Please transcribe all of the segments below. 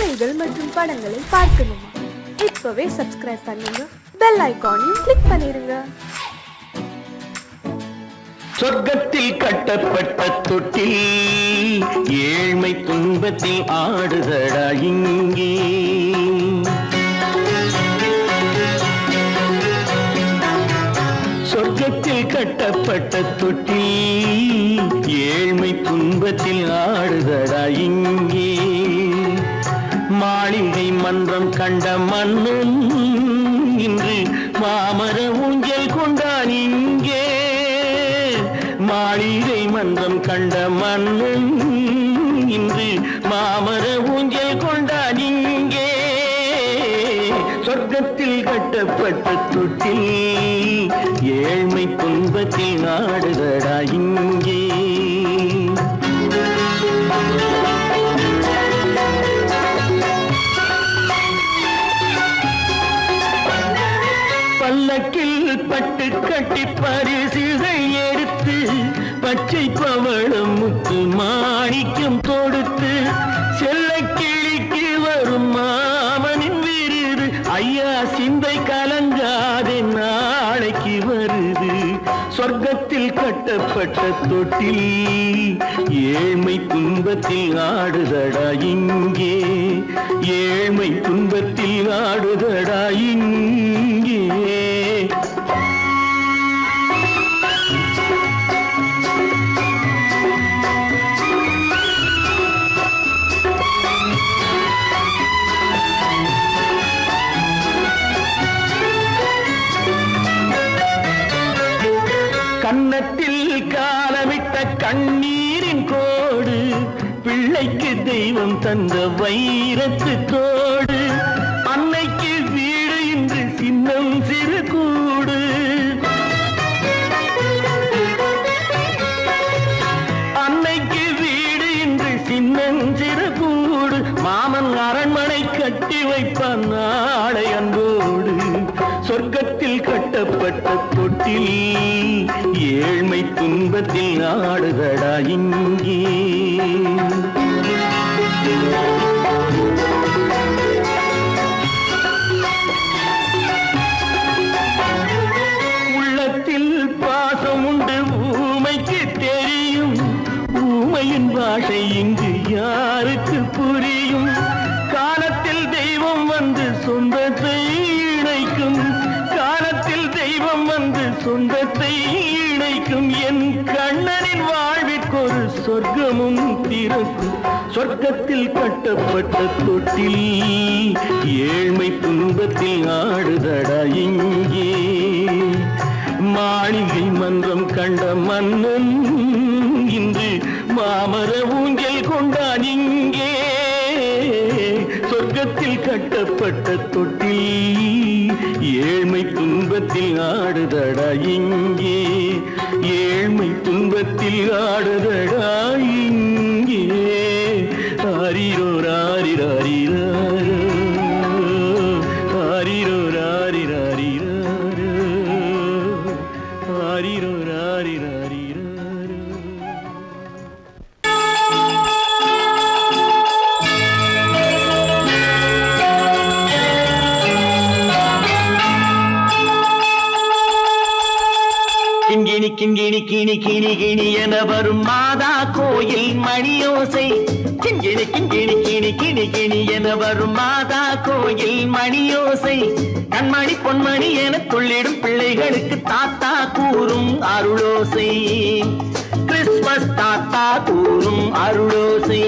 செய்திகள் மற்றும் படங்களை பார்க்கணுமா? இப்பவே சப்ஸ்கிரைப் பண்ணுங்க, பெல் ஐகானையும் கிளிக் பண்ணிருங்க. சொர்க்கத்தில் கட்டப்பட்ட தொட்டில் ஏழ்மை துன்பத்தில் ஆடுதடா இங்கே. சொர்க்கத்தில் கட்டப்பட்ட தொட்டில் ஏழ்மை துன்பத்தில் ஆடுதடா இங்கே. மாளிகை மன்றம் கண்ட மன்னன் இன்று மாமர ஊஞ்சல் கொண்டான் இங்கே. மாளிகை மன்றம் கண்ட மன்னன் இன்று மாமர ஊஞ்சல் கொண்டான் இங்கே. சொர்க்கத்தில் கட்டப்பட்ட தொட்டில் ஏழ்மை துன்பத்தில் நாடுதடா இங்கே. பல்லக்கில் பட்டு கட்டி பரிசுகள் எடுத்து பச்சை பவளம் முத்து மாணிக்கம் கொடுத்து செல்ல கிளிக்கு வரும் மாமனின் விருது. ஐயா சிந்தை கலங்காதே நாளைக்கு வருது. சொர்க்கத்தில் கட்டப்பட்ட தொட்டில் ஏழ்மை துன்பத்தில் ஆடுதடா இங்கே. ஏழ்மை துன்பத்தில் ஆடுதடா இங்கே. கன்னத்தில் காலமிட்ட கண்ணீரின் கோடு, பிள்ளைக்கு தெய்வம் தந்த வைரத்து தோடு. அன்னைக்கு வீடு இன்று சின்னம் சிறு கூடு. அன்னைக்கு வீடு இன்று சின்னம் சிறு கூடு. மாமன் அரண்மனை கட்டி வைப்பான் நாளை அன்போடு. சொர்க்கத்தில் கட்டப்பட்ட தொட்டில் ஏழ்மை துன்பத்தில் ஆடுதடா இங்கே. உள்ளத்தில் பாசம் உண்டு ஊமைக்கு தெரியும். ஊமையின் பாஷை இங்கு யாருக்கு புரியும்? காலத்தில் தெய்வம் வந்து சொந்தத்தை இணைக்கும். காலத்தில் தெய்வம் வந்து சொந்தத்தை இணைக்கும். என் கண்ணனின் வாழ்விற்கொரு சொர்க்கமும் திறக்கும். சொர்க்கத்தில் கட்டப்பட்ட தொட்டில் ஏழ்மை துன்பத்தில் ஆடுதடா இங்கே. மாளிகை மன்றம் கண்ட மன்னன் இன்று மாமர ஊஞ்சல் கொண்டான் இங்கே. சொர்க்கத்தில் கட்டப்பட்ட தொட்டில் ஏழ்மை துன்பத்தில் ஆடுதடா இங்கே. ஏழ்மை துன்பத்தில் ஆடுதடா இங்கே. ஆரிரோ ராரிராரிராரோ, ஆரிரோ ராரிராரிராரோ, ஆரிரோ ராரிராரிராரோ. கிண்கிணி கிண்கிணி கிணி கிணி கிணி என வரும் மாதா கோயில் மணியோசை. கிண்கிணி கிண்கிணி கிணி கிணி கிணி என வரும் மாதா கோயில் மணியோசை. கண்மணி பொன்மணி என துள்ளிடும் பிள்ளைகளுக்கு தாத்தா கூறும் அருளோசை. கிறிஸ்துமஸ் தாத்தா கூறும் அருளோசை.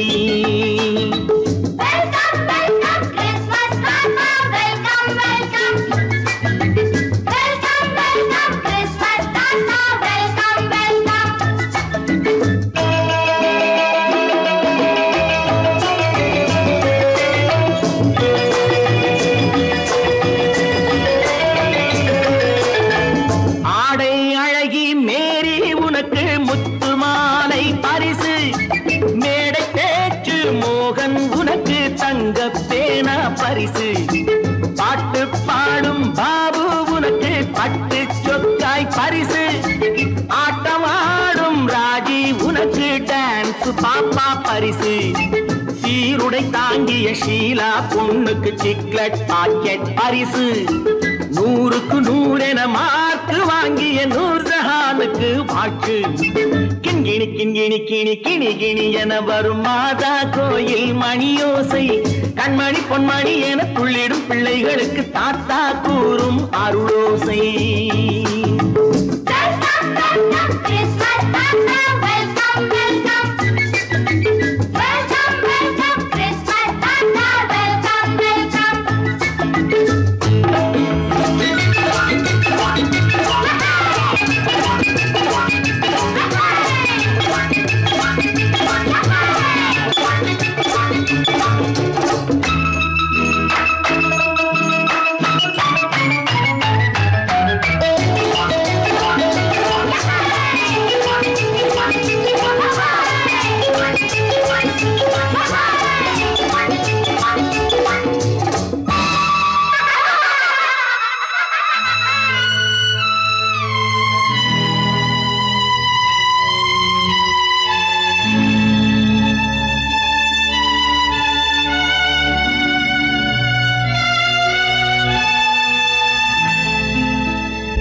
பரிசு பாட்டு பாடும் பாபு உனக்கு பட்டு சொக்காய் பரிசு. ஆட்டம் ஆடும் ராஜி உனக்கு டான்ஸ் பாப்பா பரிசு. சீருடை வாங்கிய ஷீலா பொண்ணுக்கு சிக்லெட் பாக்கெட் பரிசு. 100க்கு 100 என மார்க்கு வாங்கிய நூர்ஜஹானுக்கு வாக்கு. கிண்கிணி கிண்கிணி கிணி கிணி கிணி என வரும் மாதா கோயில் மணியோசை. கண்மணி பொன்மணி என துள்ளிடும் பிள்ளைகளுக்கு தாத்தா கூறும் அருளோசை.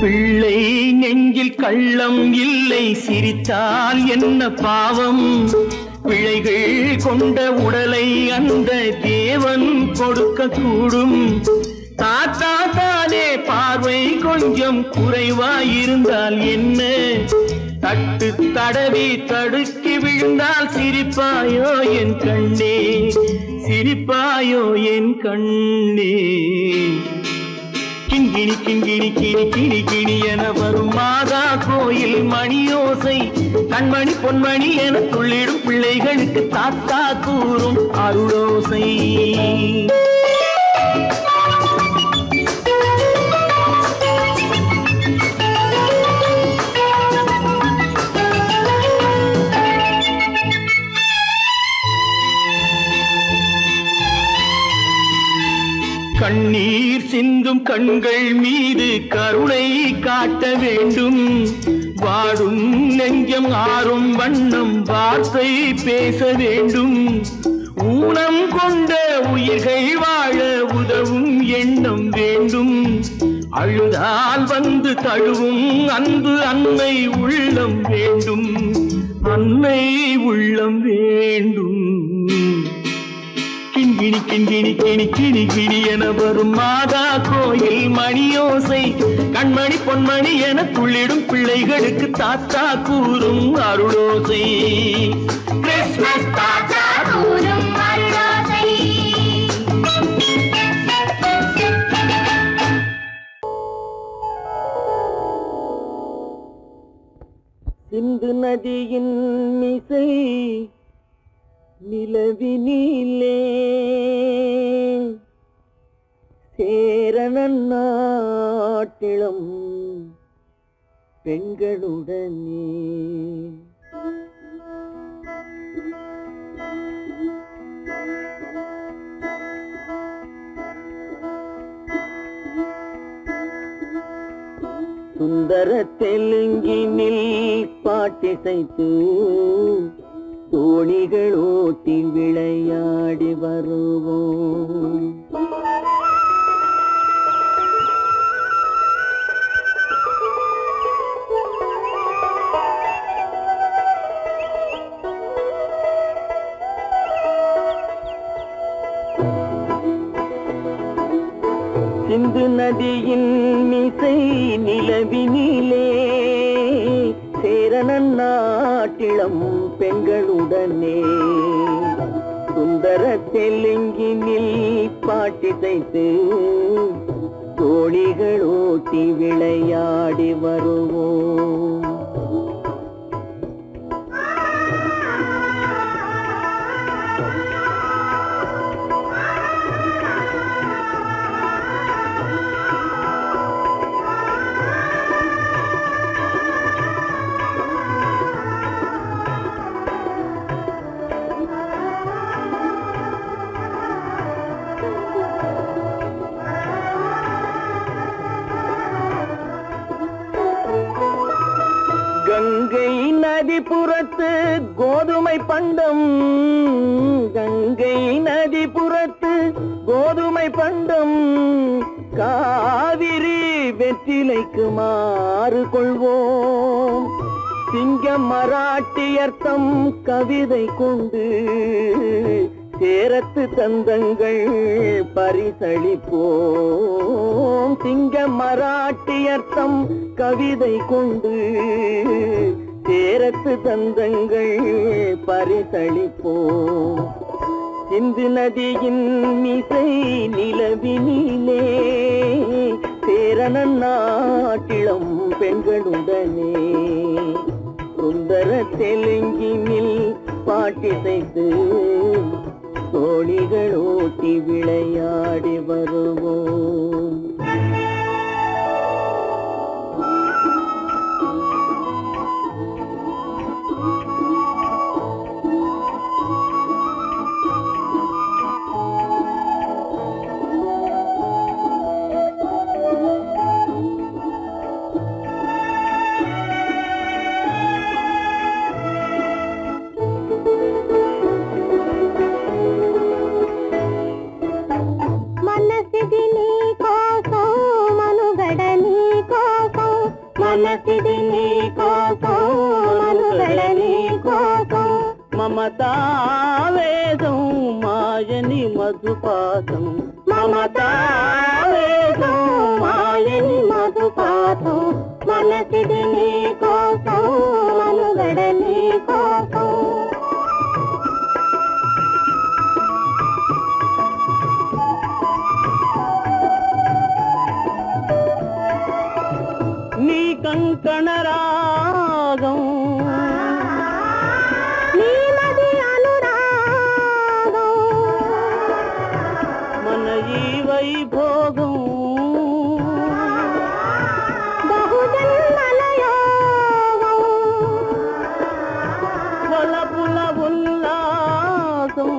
பிள்ளை நெஞ்சில் கள்ளம் இல்லை, சிரித்தால் என்ன பாவம். பிழைகள் கொண்ட உடலை அந்த தேவன் கொடுக்க கூடும். தாத்தா தானே பார்வை கொஞ்சம் குறைவாயிருந்தால் என்ன? தட்டு தடவி தடுக்கி விழுந்தால் சிரிப்பாயோ என் கண்ணே, சிரிப்பாயோ என் கண்ணே. கிண்கிணி கிண்கிணி கிணி கிணி கிணி என வரும் மாதா கோயில் மணியோசை. கண்மணி பொன்மணி என துள்ளிடும் பிள்ளைகளுக்கு தாத்தா கூறும் அருளோசை. கண்ணீர் சிந்தும் கண்கள் மீது கருணை காட்ட வேண்டும். வாடும் நெஞ்சம் ஆறும் வண்ணம் வார்த்தை பேச வேண்டும். ஊனம் கொண்ட உயிர்கள் வாழ உதவும் எண்ணம் வேண்டும். அழுதால் வந்து தழுவும் அன்பு அன்னை உள்ளம் வேண்டும், அன்னை உள்ளம் வேண்டும். கிண்கிணி கிண்கிணி கிணி கிணி கிணி என வரும் மாதா கோயில் மணியோசை. கண்மணி பொன்மணி என துள்ளிடும் பிள்ளைகளுக்கு தாத்தா கூறும் அருளோசை. கிறிஸ்மஸ் தாத்தா கூறும் அருளோசை. சிந்து நதியின் மிசை நிலவினிலே சேரணன் நாட்டிளம் பெண்களுடனே. சுந்தர தெலுங்கினில் பாட்டிசைத்து தோணிகள் ஓட்டி விளையாடி வருவோம். சிந்து நதியின் மிசை நிலவினிலே சேரணன் நாட்டிளம் பெண்களுடனே. சுந்தர தெலுங்கினில் பாட்டிசைத்து தோணிகள் ஓட்டி விளையாடி வருவோம். கங்கை நதிபுறத்து கோதுமை பண்டம், கங்கை நதிபுற கோதுமை பண்டம் காவிரி வெற்றிலைக்கு மாறு கொள்வோம். சிங்கம் மராட்டியர்த்தம் கவிதை கொண்டு சேரத்து தந்தங்கள் பரிசளிப்போம். சிங்கம் மராட்டியர்த்தம் கவிதை கொண்டு சேரத்து தந்தங்கள் பரிசளிப்போம். சிந்து நதியின் மிசை நிலவினிலே சேரணன் நாட்டிளம் பெண்களுடனே சுந்தர தெலுங்கினில் பாட்டிசைத்து தோழிகள் ஓட்டி விளையாடி வருவோம். మమతావేదం మాయని మధుపాతం మమతావేదం మాయని మధుపాతం మనసిది నీ కోసం మనుగడ నీ కోసం నీ కంకణ రాగం వైభోగం బహుజన్మలయోగం వలపుల ఉల్లాసం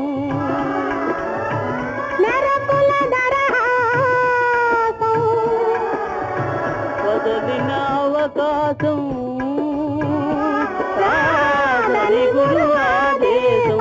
నరపుల దరహాసం వదలిన అవకాశం సాగరి గురు ఆదేశం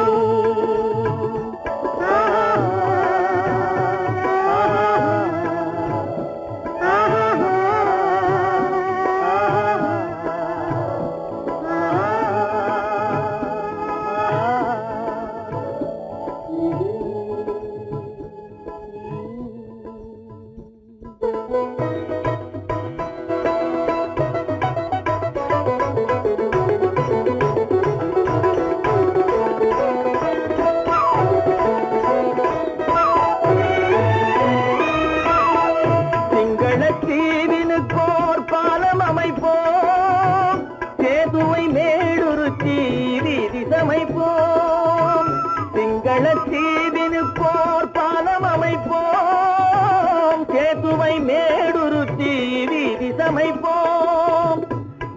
சிங்களத்தீவினுக்கோர் பாலம் அமைப்போம். சேதுவை மேடுருத்தி வீதி சமைப்போம்.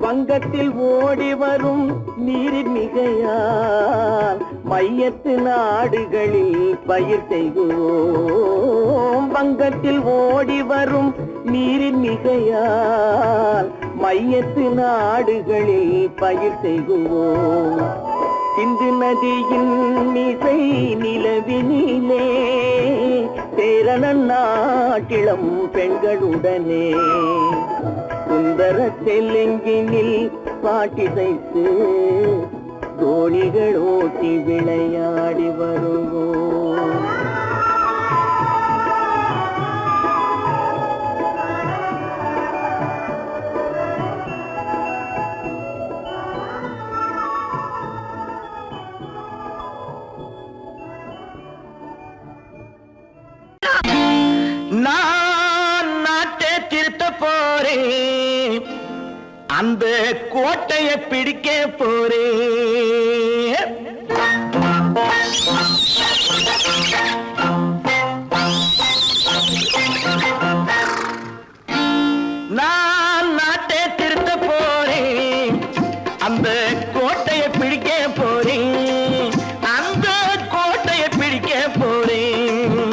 வங்கத்தில் ஓடி வரும் நீரின் மிகையால் மையத்து நாடுகளில் பயிர் செய்கிறோம். வங்கத்தில் ஓடி வரும் நீரின் மிகையால் மையத்து நாடுகளில் பயிர் செய்கிறோம். சிந்து நதியின் மிசை நிலவினிலே சேரணன் நாட்டிளம் பெண்களுடனே சுந்தர தெலுங்கினில் பாட்டிசைத்து தோணிகள் ஓட்டி விளையாடி வருவோம். நான் நாட்டை திருத்த போறேன், அந்த கோட்டையை பிடிக்க போறேன். நான் நாட்டை திருத்த போறேன், அந்த கோட்டையை பிடிக்க போறேன், அந்த கோட்டையை பிடிக்க போறேன்.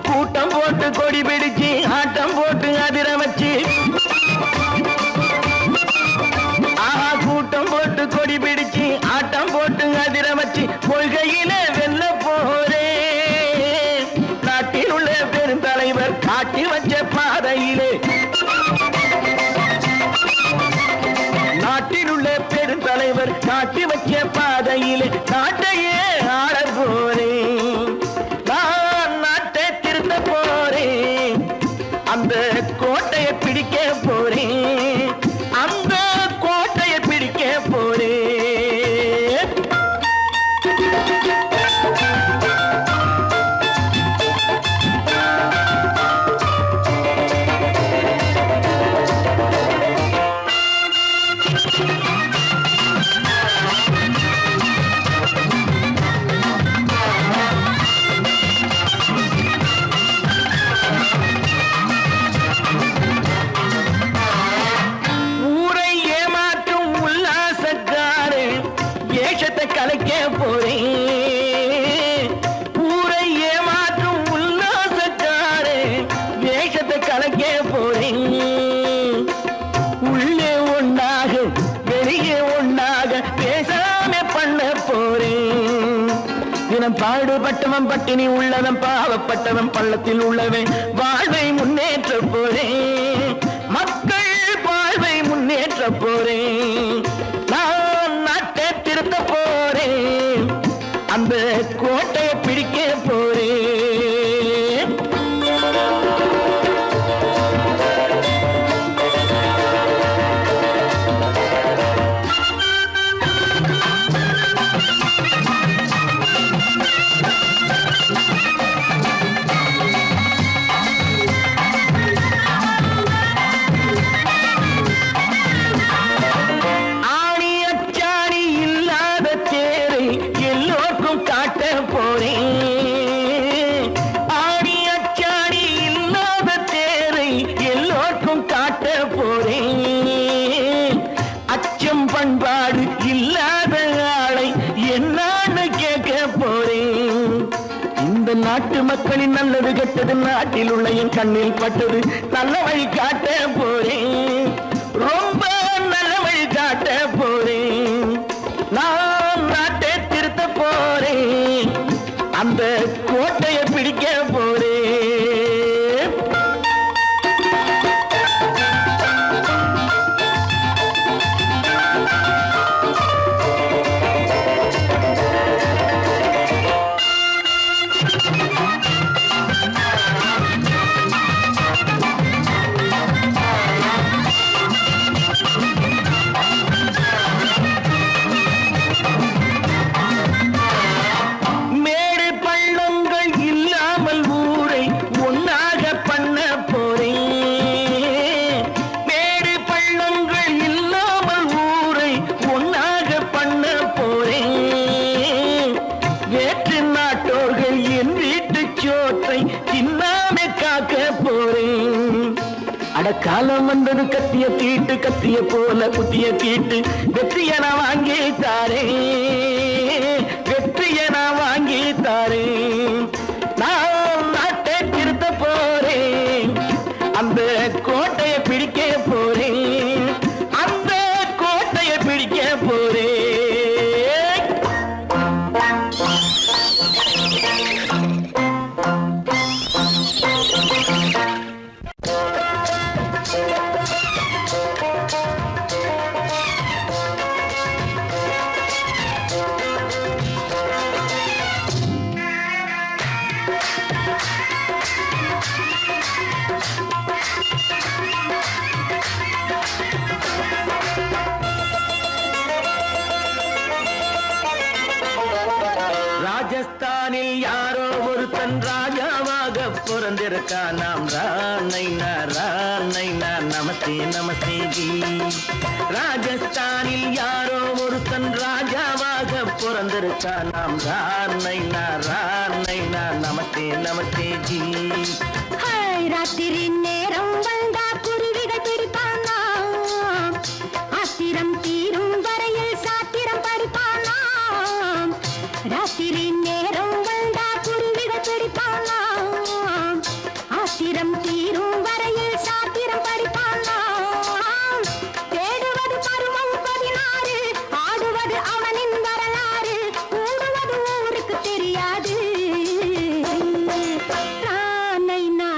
கூட்டம் போட்டு கொடி பிடிச்சு ஆட்டம் போட்டு அதிர வச்சு, கூட்டம் போட்டு கொடி பிடிச்சு ஆட்டம் பெருந்தலைவர் காட்டி வச்ச பாதையிலே நாட்டில் உள்ள பெருந்தலைவர் காட்டி வச்ச பாதையிலே நாட்டையே ஆள போறேன். நான் நாட்டை திருத்த போறேன். அந்த கோட்டையை பிடிக்க போறேன். அந்த கோட்டையை பிடிக்க போறேன். ஊரை ஏமாற்றும் உல்லாசக்காரு வேஷத்தை கலைக்க போறேன். ஊரை ஏமாற்றும் உல்லாசக்காரு வேஷத்தை கலைக்க போறேன். உள்ளே ஒண்ணாக வெளியே ஒண்ணாக பேசாம பண்ண போறேன். தினம் பாடுபட்டவன் பட்டினி உள்ளவன் பாவப்பட்டவன் பள்ளத்தில் உள்ளவன் வாழ்வை முன்னேற்ற போறேன். மக்கள் வாழ்வை முன்னேற்ற போறேன். நான் நாட்டை திருத்த போறேன். அந்த கோட்டையை பிடிக்க போறேன். ஆணி அச்சாணி இல்லாத தேரை எல்லோருக்கும் காட்ட போறேன். ஆணி அச்சாணி இல்லாத தேரை எல்லோருக்கும் காட்ட போறேன். அச்சம் பண்பாடு இல்லாத ஆளை என்னான்னு கேட்க போறேன். இந்த நாட்டு மக்களின் நல்லது கெட்டது நாட்டில் உள்ள என் கண்ணில் பட்டது நல்ல வழி காட்ட போறேன். ரொம்ப நல்ல வழி காட்ட போறேன். நான் நாட்டை திருத்த போறேன். அந்த கோட்டையை பிடிக்க போறேன். மேடு பள்ளங்கள் இல்லாமல் ஊரை ஒன்னாக பண்ண போறேன். மேடு பள்ளங்கள் இல்லாமல் ஊரை ஒன்னாக பண்ண போறேன். வேற்று நாட்டோர்கள் என் வீட்டு சோற்றை தின்னாமே காக்க போறேன். அடக்காலம் வந்தது கத்திய தீட்டு கத்திய போல புத்திய தீட்டு வெற்றிய நான் வாங்கி தாரேன். வெற்றிய நான் வாங்கி தாரேன். நான் நாட்டை திருத்த போறேன். அந்த கோட்டையை பிடிக்க போறேன். அந்த கோட்டையை பிடிக்க போறேன். ராஜஸ்தானில் யாரோ ஒருத்தன் ராஜாவாக பிறந்திருக்கான். நாம் ராணைனா ராணைனா நமஸ்தே நமஸ்தே ஜி. ராஜஸ்தானில் யாரோ ஒருத்தன் ராஜாவாக பிறந்திருக்கான். நாம் ராணைனா ராணைனா நமஸ்தே நமஸ்தே ஜி. ராத்திரி நேரம் வந்தா குருவிகள் பிடிப்பானா, ஆத்திரம் தீரும் வரையில் சாத்திரம் படிப்பானா. ராத்திரி நேரம் வந்தா குருவிகள் பிடிப்பானா, ஆத்திரம் தீரும் வரையில் சாத்திரம் படிப்பானா. தேடுவது பருவம் 16, ஆடுவது அவனின் வரலாறு, கூடுவது ஊருக்கு தெரியாது. ராணைனா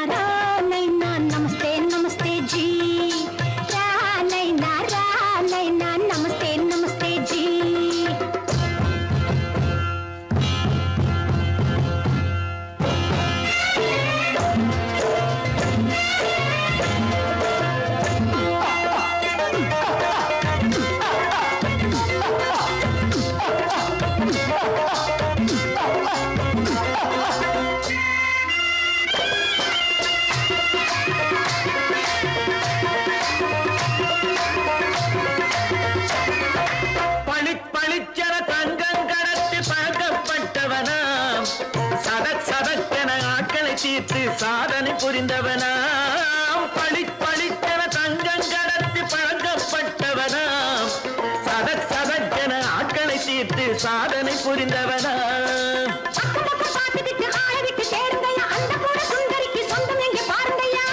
தீர்த்து சாதனை புரிந்தவனாம் பளிப்பளித்தன தங்கம் கடத்தி பழக்கப்பட்டவனாம் சதக் சதக்கென ஆட்களை தீர்த்து சாதனை புரிந்தவனாம் பார்த்துக்கிட்டு ஆள விட்டு தேடுங்கய்யா அந்த கூட சுந்தரிக்கு சொந்தம் எங்கே பாருங்கய்யா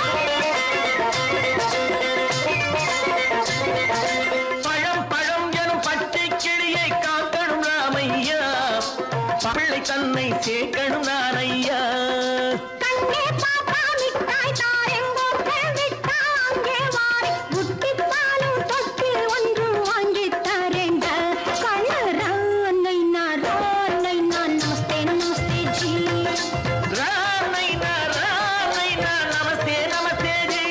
பழம் பழம் எனும் பச்சை கிளியை காக்கணும் ராமையா பிள்ளை தன்னை சேர்க்கணும் நான் ஐயா கண்ணே பாப்பா மிட்டாய் தாரெங்கோ விட்டா அங்கே வாரி புட்டித்தாலும் தொட்டு ஒன்று வாங்கி தரேங்க கண்ணரானை நான் நமஸ்தே நமஸ்தே ஜி ராமை நான் நமஸ்தே நமஸ்தே ஜி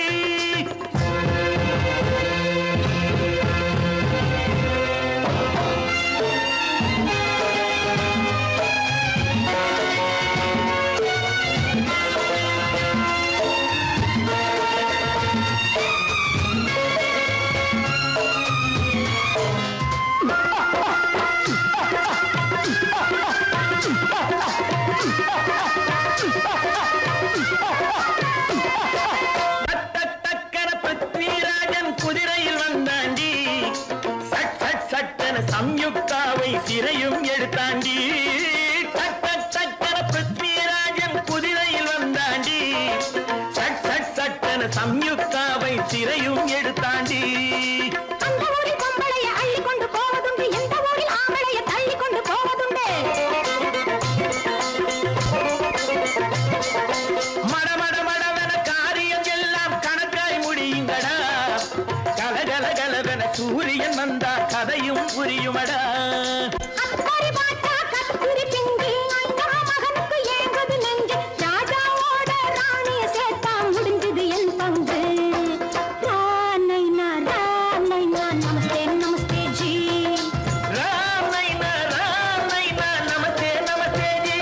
தக்கன பிருத்விராஜன் குதிரையில் வந்தாண்டி சட் சட் சட்டன சம்யுக்தாவை சிறையும் எடுத்தாண்டி தக்கன பிருத்விராஜன் குதிரையில் வந்தாண்டி சட் சட் சட்டன சம்யுக்தாவை சிறையும் எடுத்தாண்டி அந்த ஊரில் பொம்பளைய அள்ளி கொண்டு போவதுண்டு எந்த ஊரில் ஆம்பளைய தள்ளி கொண்டு போவதுண்டு மடமடமடவென காரியம் எல்லாம் கணக்காய் முடியுங்கடா கலகலகலவென சூரியன் வந்தா கதையும் புரியுமடா அக்கறை பாட்டா கத்துரி பிங்கி ஐயா மகனுக்கு ஏங்குது நெஞ்சு ராஜாவோட ராணிய சேர்த்தா முடிஞ்சது என் பங்கு ரானை நான் நமஸ்தே நமஸ்தே ஜி ராமை நான் நமஸ்தே நமஸ்தே ஜி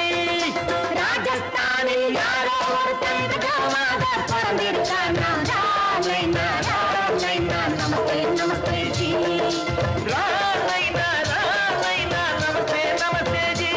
ராஜஸ்தானில் யாரோ ஒருத்தன் ராஜாவாக பிறந்திருக்கானா ரானை நான் நமஸ்தே நமஸ்தே ஜி ராமை நான் நமஸ்தே நமஸ்தே ஜி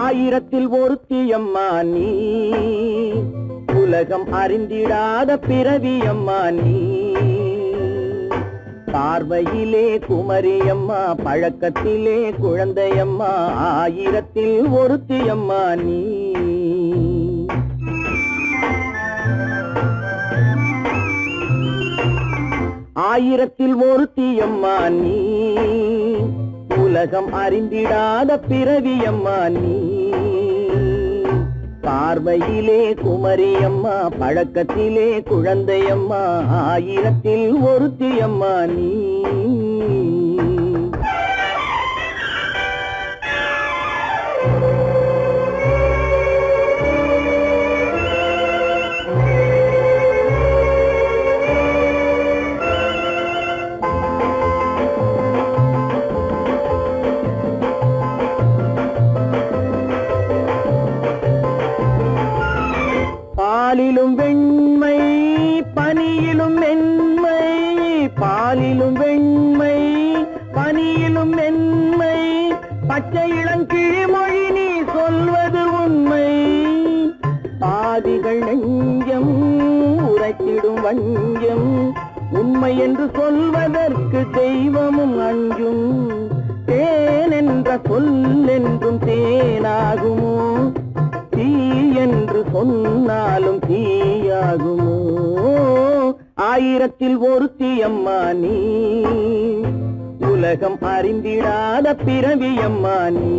ஆயிரத்தில் ஒருத்தியம்மா நீ உலகம் அறிந்திடாத பிறவியம்மா நீ பார்வையிலே குமரியம்மா பழக்கத்திலே குழந்தையம்மா ஆயிரத்தில் ஒருத்தியம்மா நீ ஆயிரத்தில் ஒருத்தியம்மா நீ உலகம் அறிந்திடாத பிறவியம்மா நீ பார்வையிலே குமரியம்மா பழக்கத்திலே குழந்தையம்மா ஆயிரத்தில் ஒருத்தியம்மா நீ பாலிலும் வெண்மை பனியிலும் மென்மை பாலிலும் வெண்மை பனியிலும் மென்மை பச்சை இளங்கிழிமொழி நீ சொல்வது உண்மை பாதிகள் நெஞ்சம் உரைத்திடும் வஞ்சம் உண்மை என்று சொல்வதற்கு தெய்வமும் அஞ்சும் தேன் என்ற சொல் என்றும் தேனாகுமோ தீ என்று சொன்னாலும் தீயாகுமோ ஆயிரத்தில் ஒருத்தியம்மா நீ உலகம் அறிந்திடாத பிறவியம்மா நீ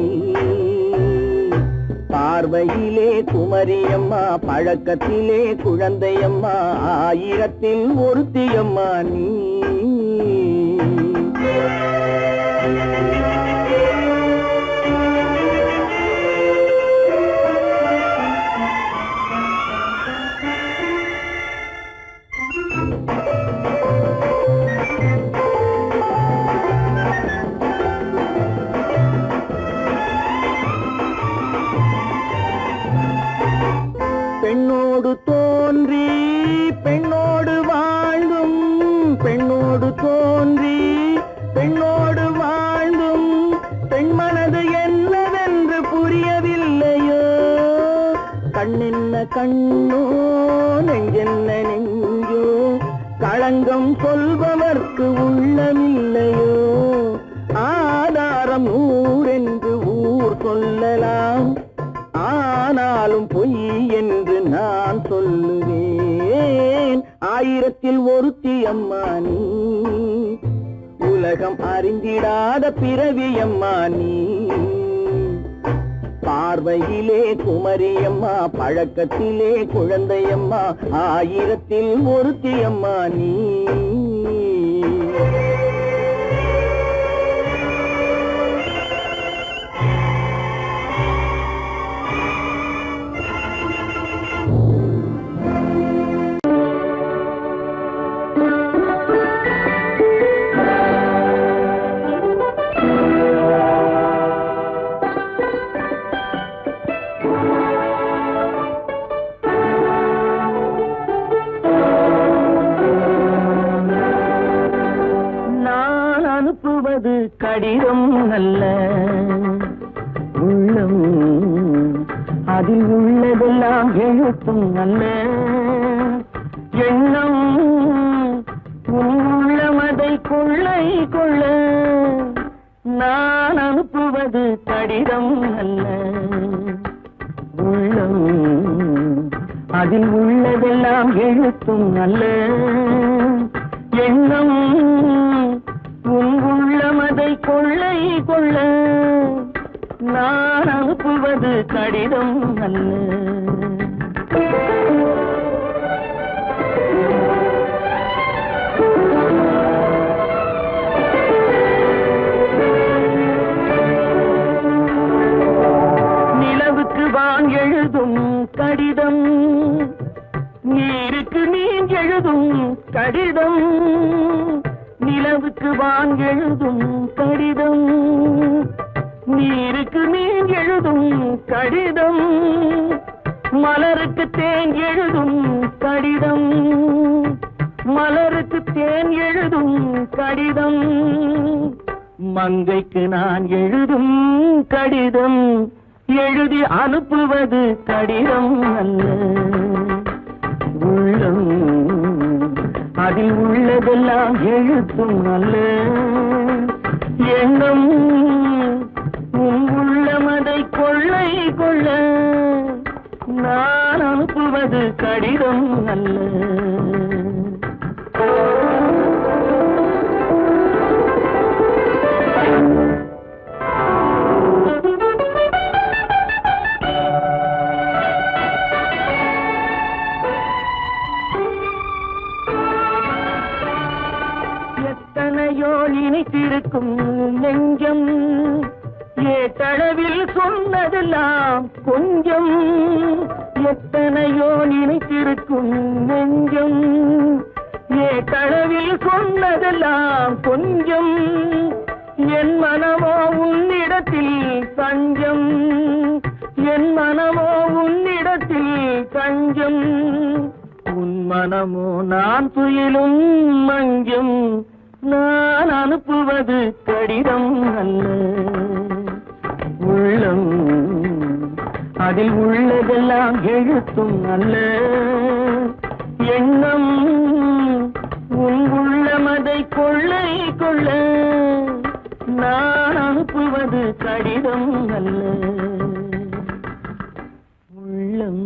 பார்வையிலே குமரியம்மா பழக்கத்திலே குழந்தையம்மா ஆயிரத்தில் ஒருத்தியம்மா நீ பெண்ணோடு தோன்றி பெண்ணோடு வாழ்ந்தும் பெண்ணோடு தோன்றி பெண்ணோடு வாழ்ந்தும் பெண் மனது என்னவென்று புரியவில்லையோ கண்ணென்ன கண்ணோ நெஞ்சென்ன நெஞ்சோ களங்கம் சொல்பவர்க்கு உள்ளமில்லையோ ஆதாரம் ஊரென்று ஊர் சொல்லலாம் ஆனாலும் பொய் என்று நான் சொல்லுவேன் ஆயிரத்தில் ஒருத்தி அம்மா நீ உலகம் அறிந்திடாத பிறவி அம்மா நீ பார்வையிலே குமரியம்மா பழக்கத்திலே குழந்தையம்மா ஆயிரத்தில் ஒருத்தி அம்மா நீ கடிதம் அல்ல உள்ளம் அதில் உள்ளதெல்லாம் எழுத்தும் அல்ல எண்ணம் உள்ளமதை கொள்ளை கொள்ள நான் அனுப்புவது கடிதம் அல்ல உள்ளம் அதில் உள்ளதெல்லாம் எழுத்தும் அல்ல எண்ணம் உள்ளமதை கொள்ளை கொள்ள நான் அனுப்புவது கடிதம் அல்ல நிலவுக்கு வான் எழுதும் கடிதம் நீருக்கு நீர் எழுதும் கடிதம் நிலவுக்கு வான் எழுதும் கடிதம் நீருக்கு நீர் எழுதும் கடிதம் மலருக்கு தேன் எழுதும் கடிதம் மலருக்கு தேன் எழுதும் கடிதம் மங்கைக்கு நான் எழுதும் கடிதம் எழுதி அனுப்புவது கடிதம் அல்ல உள்ளம் அதில் உள்ளதெல்லாம் எழுத்தும் அல்ல எண்ணம் உள்ளமதை கொள்ளை கொள்ள நான் அனுப்புவது கடிதம் அல்ல நினைத்திருக்கும் நெஞ்சம் ஏட்டளவில் சொன்னதெல்லாம் கொஞ்சம் எத்தனையோ நினைத்திருக்கும் நெஞ்சம் ஏட்டளவில் சொன்னதெல்லாம் கொஞ்சம் என் மனமோ உன்னிடத்தில் தஞ்சம் என் மனமோ உன்னிடத்தில் தஞ்சம் உன் மனமோ நான் துயிலும் மஞ்சம் நான் அனுப்புவது கடிதம் அல்ல உள்ளம் அதில் உள்ளதெல்லாம் எழுத்தும் அல்ல எண்ணம் உன் உள்ளமதை கொள்ளை கொள்ள நான் அனுப்புவது கடிதம் அல்ல உள்ளம்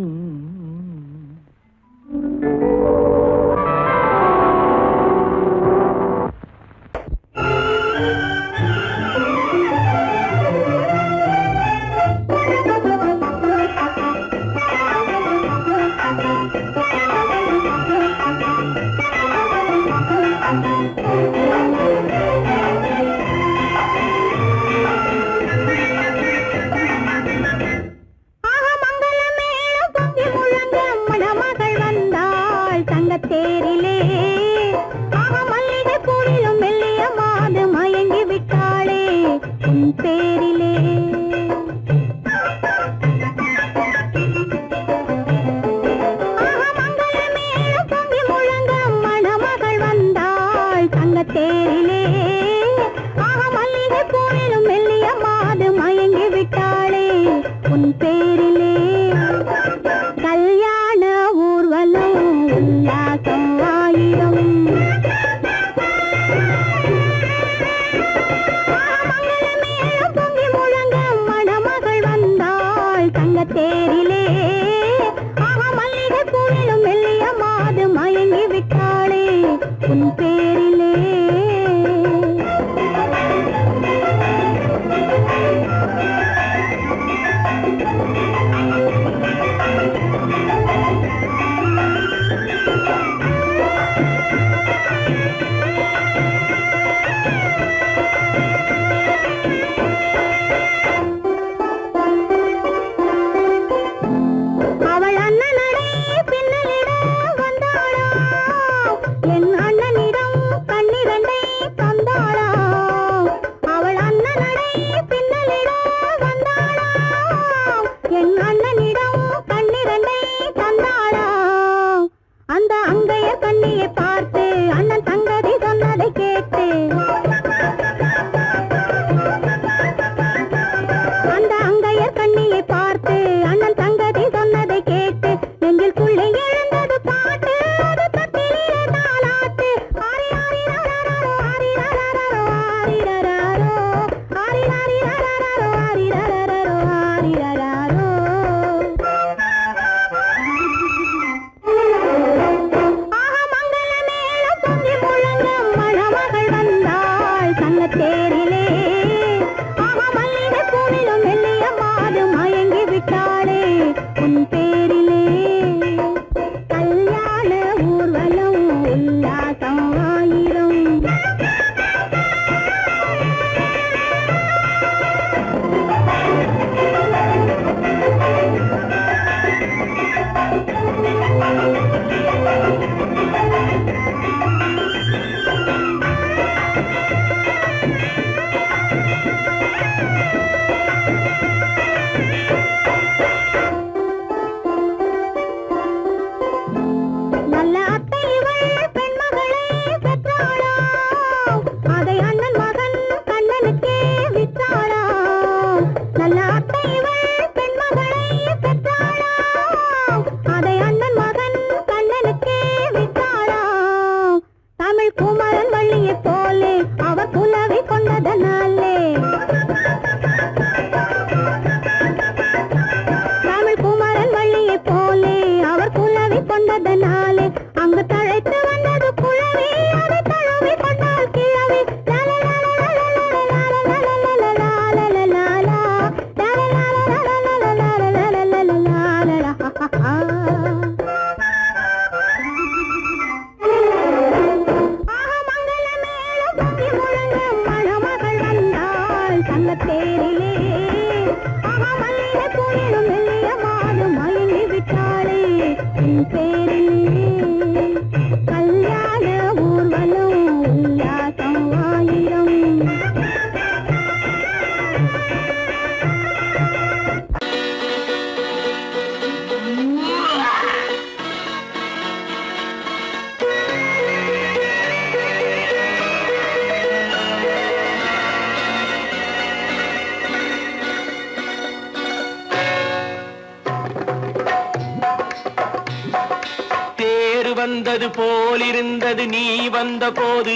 வந்தது போலிருந்தது நீ வந்த போது,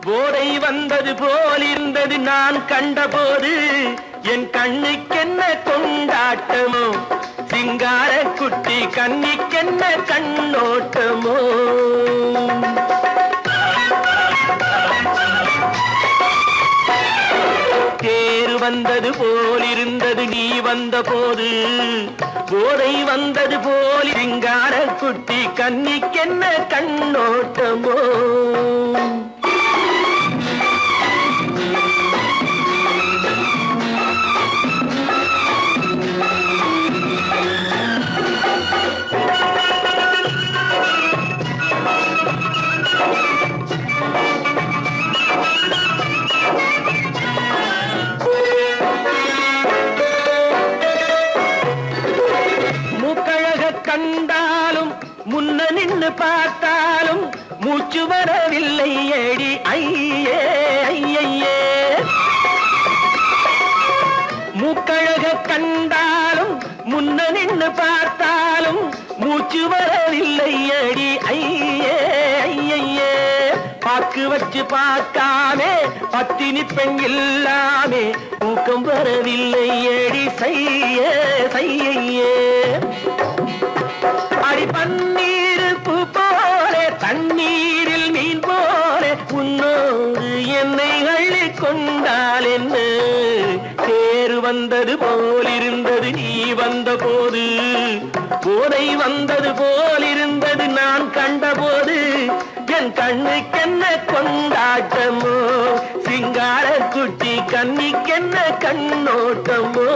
போதை வந்தது போலிருந்தது நான் கண்டபோது, என் கண்ணுக்கென்ன கொண்டாட்டமோ, சிங்கார குட்டி கண்ணிக்கென்ன கண்ணோட்டமோ. தேர் வந்தது போலிருந்தது நீ வந்த போது, போதை வந்தது போல் சிங்கார குட்டி கண்ணிக்கென்ன கண்ணோட்டமோ. கண்டாலும் முன்ன நின்று பார்த்தாலும் மூச்சு வரவில்லை ஏடி ஐயே ஐயே. மூக்கழக கண்டாலும் முன்ன நின்று பார்த்தாலும் மூச்சு வரவில்லை ஏடி ஐயே ஐயே. பாக்கு வச்சு பார்க்காமே பத்தினி பெண் இல்லாமே ஊக்கம் வரவில்லை ஏடி செய்ய செய்யே. அடி பன்னீர் பூ போல தண்ணீரில் மீன் போல உன்னோடு என்னை அள்ளி கொண்டால் என்ன. தேர் வந்தது போலிருந்தது நீ வந்த போது, போதை வந்தது போல் இருந்தது நான் கண்டபோது, என் கண்ணுக்கென்ன கொண்டாட்டமோ, சிங்கார குட்டி கண்ணிக்கென்ன கண்ணோட்டமோ.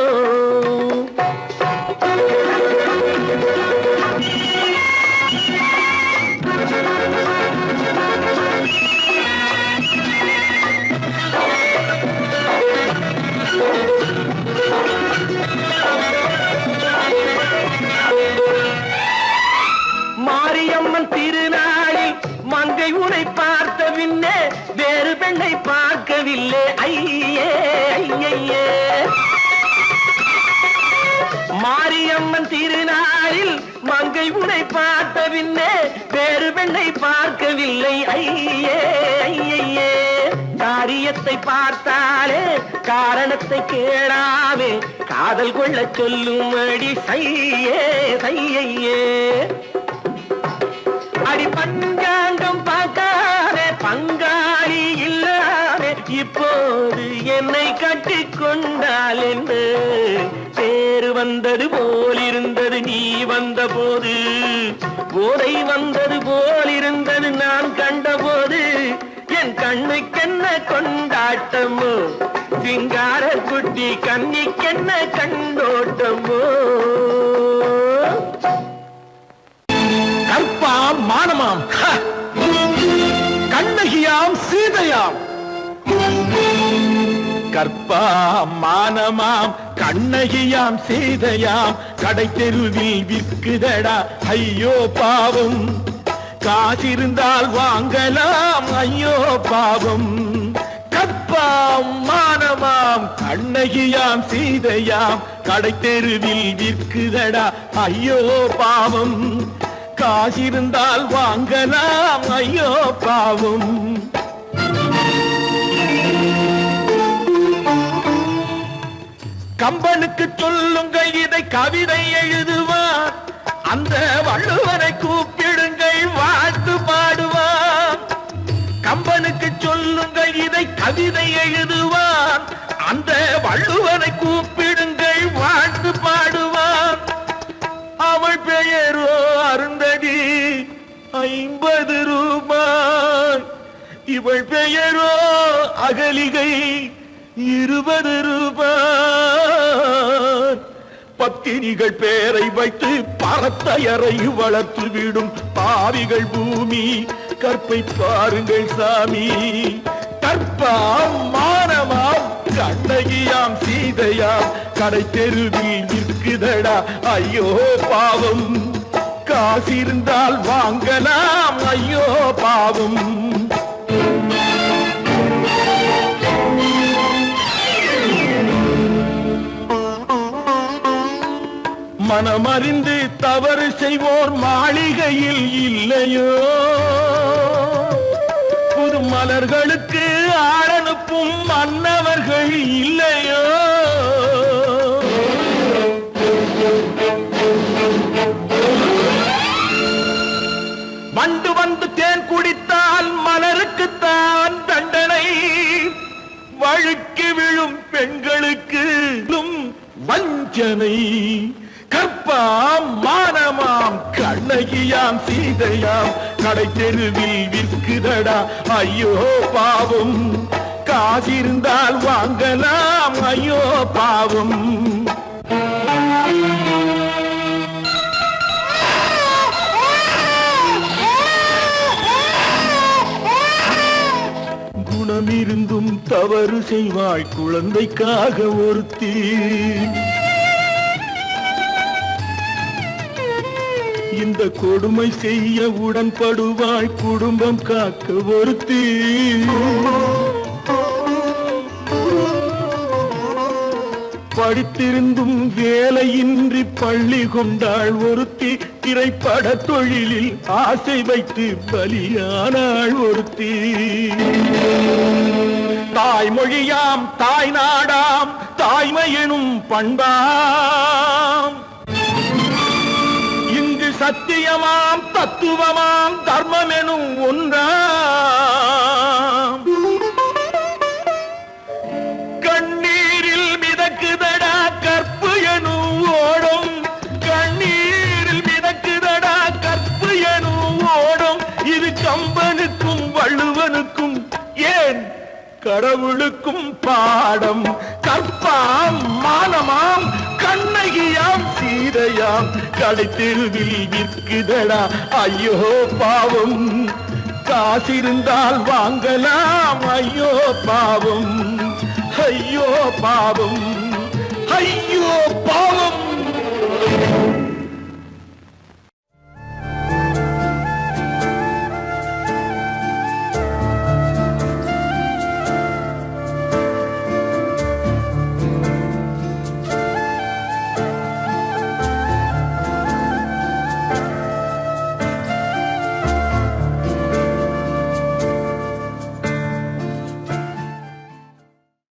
மாரியம்மன் திருநாளில் மங்கை உனை பார்த்த பின்னே வேறு பெண்ணை பார்க்கவில்லை. ஐயே ஐயே, மாரியம்மன் திருநாளில் மங்கை உனை பார்த்த பின்னே வேறு பெண்ணை பார்க்கவில்லை. ஐயே ஐயே, காரியத்தை பார்த்தாலே காரணத்தை கேளாமே காதல் கொள்ள சொல்லும்படி சையே சையே. அடி பஞ்சாங்கம் பார்க்காதே பங்காளி இல்லாதே இப்போது என்னை கட்டி கொண்டால் என்று பேரு வந்தது போல் இருந்தது நீ வந்த போது, போதை வந்தது போல் இருந்தது நான் கண்டபோது, என் கண்ணுக்கென்ன கொண்டாட்டமோ, சிங்கார குட்டி கண்ணிக்கென்ன கண்டோட்டமோ. கற்பாம் மானமாம் கண்ணகியாம் சீதையாம், கற்பாம் மானமாம் கண்ணகியாம் சீதையாம், கடை தெருவில் விற்குதடா ஐயோ பாவம், காசிருந்தால் வாங்கலாம் ஐயோ பாவம். கற்பாம் மானமாம் கண்ணகியாம் சீதையாம், கடை தெருவில் விற்குதடா ஐயோ பாவம், காசிருந்தால் வாங்கலாம் ஐயோ பாவம். கம்பனுக்கு சொல்லுங்கள் இதை கவிதை எழுதுவார், அந்த வள்ளுவரை கூப்பிடுங்கள் வாழ்த்து பாடுவார். கம்பனுக்கு சொல்லுங்கள் இதை கவிதை எழுதுவார், அந்த வள்ளுவரை கூப்பிடுங்கள் வாழ்த்து பாடுவார். அவள் பெயரோ அருந்ததி 50 ரூபாய், இவள் பெயரோ அகலிகை 20 ரூபாய். பத்தினிகள் பேரை வைத்து பரத்தையரை வளர்த்து விடும் பாவிகள் பூமி, கற்பை பாருங்கள் சாமி. கற்பாம் மானமாம் கண்ணகியாம் சீதையாம், கடை தெருவில் நிற்குதடா ஐயோ பாவம், காசிருந்தால் வாங்கலாம் ஐயோ பாவம். மனமறிந்து தவறு செய்வோர் மாளிகையில் இல்லையோ, புது மலர்களுக்கு ஆளனுப்பும் மன்னவர்கள் இல்லையோ. வண்டு வந்து தேன் குடித்தால் மலருக்குத்தான் தண்டனை, வழுக்கி விழும் பெண்களுக்கு வஞ்சனை. கற்பாம் மானமாம் கண்ணகியாம் சீதையாம், கடை தெருவில் விற்குதடா ஐயோ பாவம், காசிருந்தால் வாங்கலாம் ஐயோ பாவம். குணமிருந்தும் தவறு செய்வாய் குழந்தைக்காக ஒருத்தி, இந்த கொடுமை செய்ய உடன்படுவாய் குடும்பம் காக்க ஒருத்தி. படித்திருந்தும் வேலையின்றி பள்ளி கொண்டாள் ஒருத்தி, திரைப்பட தொழிலில் ஆசை வைத்து பலியானாள் ஒருத்தி. தாய்மொழியாம் தாய் நாடாம் தாய்மையெனும் பண்பாம், இங்கு சத்தியமாம் தத்துவமாம் தர்மமெனும் ஒன்றாம். கண்ணீரில் மிதக்குதடா கற்பு எனும் கடவுளுக்கும் பாடம். கற்பாம் மானமாம் கண்ணகியாம் சீதையாம் கடைத்தெருவில் விற்குதடா ஐயோ பாவம். காசிருந்தால் வாங்கலாம் ஐயோ பாவம், ஐயோ பாவம், ஐயோ